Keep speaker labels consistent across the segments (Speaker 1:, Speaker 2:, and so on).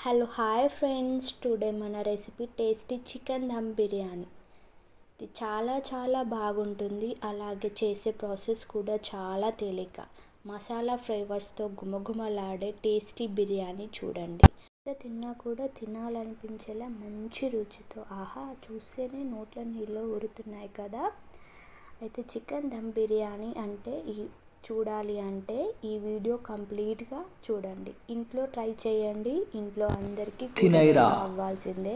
Speaker 1: Hello hi friends, today మన recipe tasty chicken dum biryani. ఇది చాలా బాగుంటుంది. అలాగే చేసే ప్రాసెస్ కూడా చాలా తేలిక. మసాలా ఫ్లేవర్స్తో గుమగుమలాడే టేస్టీ బిర్యానీ చూడండి. తిన్నా కూడా తినాలనిపించేలా మంచి రుచితో చూస్తేనే నోట్లో నీళ్ళు ఊరుతున్నాయి కదా. అయితే చికెన్ దమ్ బిర్యానీ చూడాలి అంటే ఈ వీడియో కంప్లీట్గా చూడండి. ఇంట్లో ట్రై చేయండి. ఇంట్లో అందరికీ
Speaker 2: Thinairaa
Speaker 1: అవ్వాల్సిందే.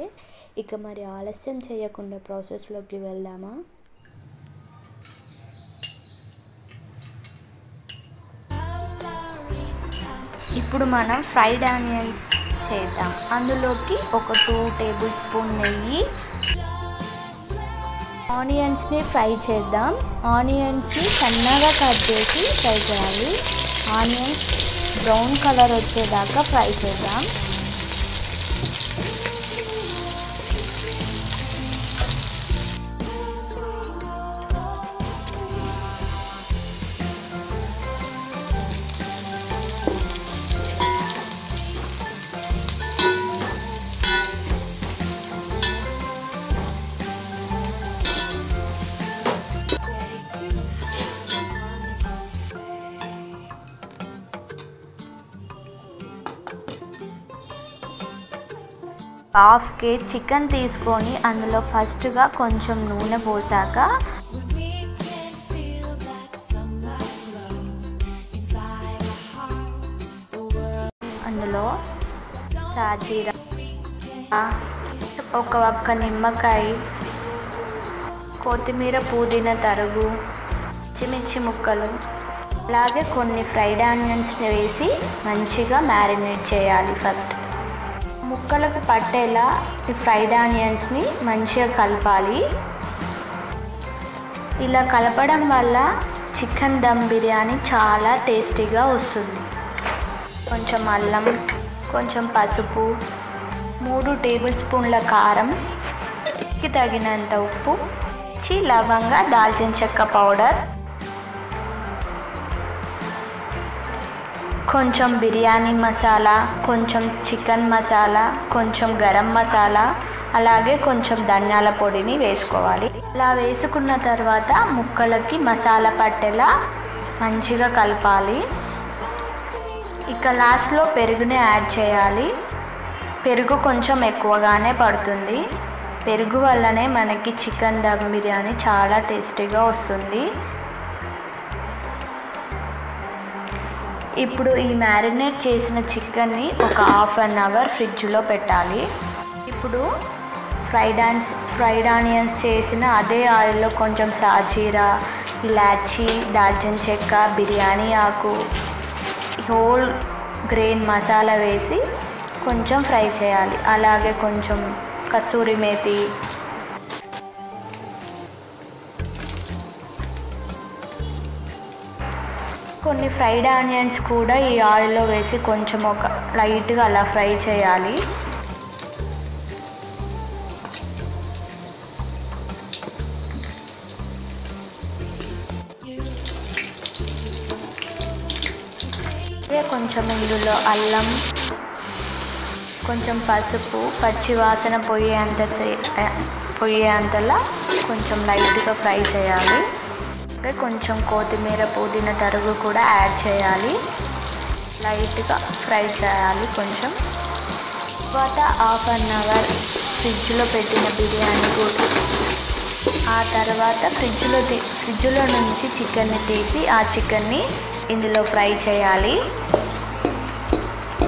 Speaker 1: ఇక మరి ఆలస్యం చేయకుండా ప్రాసెస్లోకి వెళ్దామా. ఇప్పుడు మనం ఫ్రైడ్ ఆనియన్స్ చేద్దాం. అందులోకి ఒక 2 టేబుల్ స్పూన్ నెయ్యి. ఆనియన్స్ని ఫ్రై చేద్దాం. ఆనియన్స్ని సన్నగా కట్ చేసి ఫ్రై చేయాలి. ఆనియన్స్ బ్రౌన్ కలర్ వచ్చేదాకా ఫ్రై చేద్దాం. హాఫ్ కేజీ చికెన్ తీసుకొని అందులో ఫస్ట్గా కొంచెం నూనె పోసాక అందులో సాజీరా, ఒక ఒక్క నిమ్మకాయ, కొత్తిమీర, పుదీనా తరుగు, పచ్చిమిర్చి ముక్కలు, అలాగే కొన్ని ఫ్రైడ్ ఆనియన్స్ని వేసి మంచిగా మ్యారినేట్ చేయాలి. ఫస్ట్ ముక్కలకు పట్టేలా ఈ ఫ్రైడ్ ఆనియన్స్ని మంచిగా కలపాలి. ఇలా కలపడం వల్ల చికెన్ దమ్ బిర్యానీ చాలా టేస్టీగా వస్తుంది. కొంచెం అల్లం, కొంచెం పసుపు, 3 టేబుల్ స్పూన్ల కారం, తగినంత ఉప్పు, లవంగ, దాల్చిన చెక్క పౌడర్, కొంచెం బిర్యానీ మసాలా, కొంచెం చికెన్ మసాలా, కొంచెం గరం మసాలా, అలాగే కొంచెం ధనియాల పొడిని వేసుకోవాలి. ఇలా వేసుకున్న తర్వాత ముక్కలకి మసాలా పట్టేలా మంచిగా కలపాలి. ఇక లాస్ట్లో పెరుగుని యాడ్ చేయాలి. పెరుగు కొంచెం ఎక్కువగానే పడుతుంది. పెరుగు వల్లనే మనకి చికెన్ దమ్ బిర్యానీ చాలా టేస్టీగా వస్తుంది. ఇప్పుడు ఈ మ్యారినేట్ చేసిన చికెన్ని ఒక ½ అవర్ ఫ్రిడ్జ్లో పెట్టాలి. ఇప్పుడు ఫ్రైడ్ ఆనియన్స్ చేసిన అదే ఆయిల్లో కొంచెం సాజీరా, ఇలాచీ, దాల్చిన చెక్క, బిర్యానీ ఆకు, హోల్ గ్రెయిన్ మసాలా వేసి కొంచెం ఫ్రై చేయాలి. అలాగే కొంచెం కస్తూరి మేతి, కొన్ని ఫ్రైడ్ ఆనియన్స్ కూడా ఈ ఆయిల్లో వేసి కొంచెం ఒక లైట్గా అలా ఫ్రై చేయాలి. కొంచెం ఇందులో అల్లం, కొంచెం పసుపు, పచ్చి వాసన పోయేంతలా కొంచెం లైట్గా ఫ్రై చేయాలి. కొంచెం కొత్తిమీర, పుదీనా తరుగు కూడా యాడ్ చేయాలి. లైట్గా ఫ్రై చేయాలి కొంచెం. తర్వాత ½ అవర్ ఫ్రిడ్జ్లో పెట్టిన బిర్యానీ కూడా, ఆ తర్వాత ఫ్రిడ్జ్లో నుంచి చికెన్ని తీసి ఆ చికెన్ని ఇందులో ఫ్రై చేయాలి.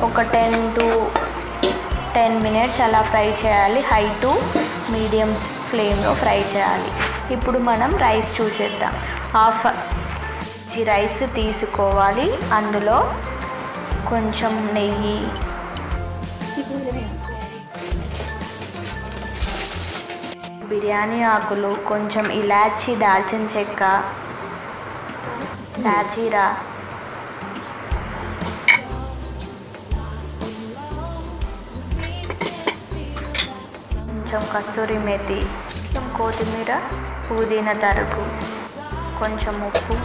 Speaker 1: ఒక 10 to 10 మినిట్స్ అలా ఫ్రై చేయాలి. హై టు మీడియం ఫ్లేమ్లో ఫ్రై చేయాలి. ఇప్పుడు మనం రైస్ చూసేద్దాం. ½ kg రైస్ తీసుకోవాలి. అందులో కొంచెం నెయ్యి, బిర్యానీ ఆకులు, కొంచెం ఇలాచీ, దాల్చిన చెక్క, సాజీరా, కొంచెం కస్తూరి మేతి, కొంచెం కొత్తిమీర, పుదీనా తరుగు, కొంచెం ఉప్పు,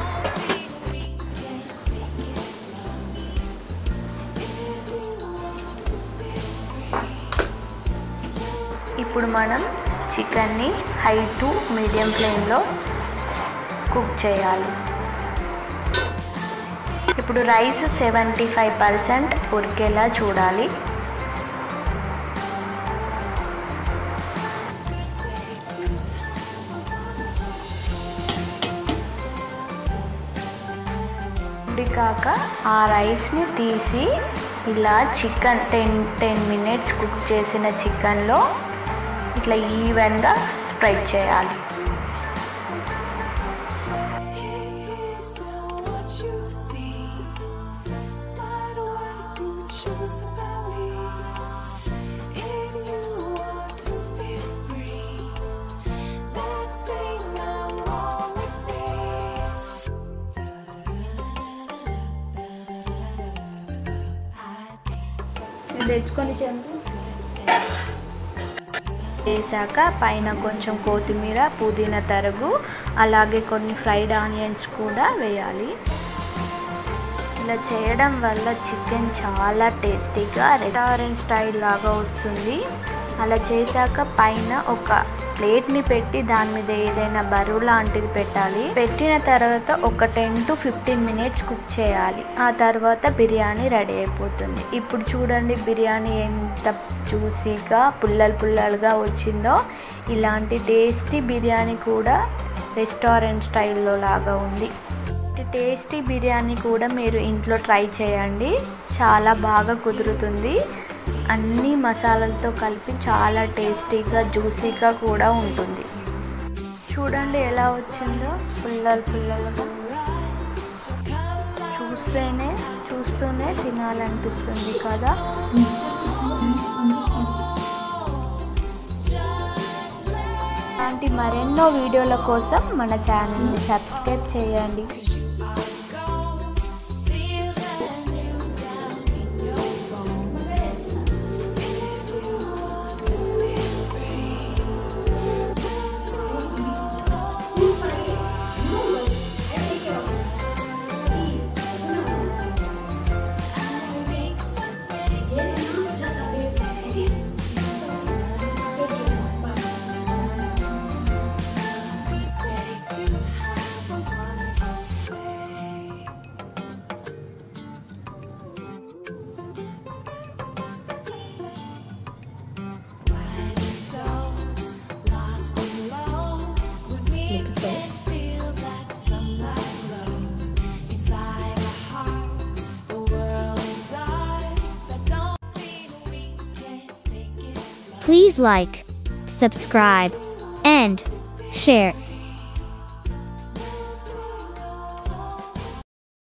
Speaker 1: ఇప్పుడు మనం చికెన్ని హై టు మీడియం ఫ్లేమ్లో కుక్ చేయాలి. ఇప్పుడు రైస్ 75% ఉడికేలా చూడాలి. ఉడికాక ఆ రైస్ని తీసి ఇలా చికెన్ 10 minutes కుక్ చేసిన చికెన్లో ఇట్లా ఈవెన్గా స్ప్రెడ్ చేయాలి.
Speaker 2: తెచ్చుకొని
Speaker 1: వేసాక పైన కొంచెం కొత్తిమీర, పుదీనా తరుగు, అలాగే కొన్ని ఫ్రైడ్ ఆనియన్స్ కూడా వేయాలి. ఇలా చేయడం వల్ల చికెన్ చాలా టేస్టీగా రెస్టారెంట్ స్టైల్ లాగా వస్తుంది. అలా చేశాక పైన ఒక ప్లేట్ని పెట్టి దాని మీద ఏదైనా బరువు లాంటిది పెట్టాలి. పెట్టిన తర్వాత ఒక 10 to 15 minutes కుక్ చేయాలి. ఆ తర్వాత బిర్యానీ రెడీ అయిపోతుంది. ఇప్పుడు చూడండి బిర్యానీ ఎంత జ్యూసీగా పుల్లలుగా వచ్చిందో. ఇలాంటి టేస్టీ బిర్యానీ కూడా రెస్టారెంట్ స్టైల్లో లాగా ఉంది. టేస్టీ బిర్యానీ కూడా మీరు ఇంట్లో ట్రై చేయండి, చాలా బాగా కుదురుతుంది. అన్ని మసాలాలతో కలిపి చాలా టేస్టీగా జ్యూసీగా కూడా ఉంటుంది. చూడండి ఎలా వచ్చిందో, పుల్లలుగా. చూస్తూనే తినాలనిపిస్తుంది కదా. ఇలాంటి మరెన్నో వీడియోల కోసం మన ఛానల్ని సబ్స్క్రైబ్ చేయండి.
Speaker 2: Please like, subscribe, and share.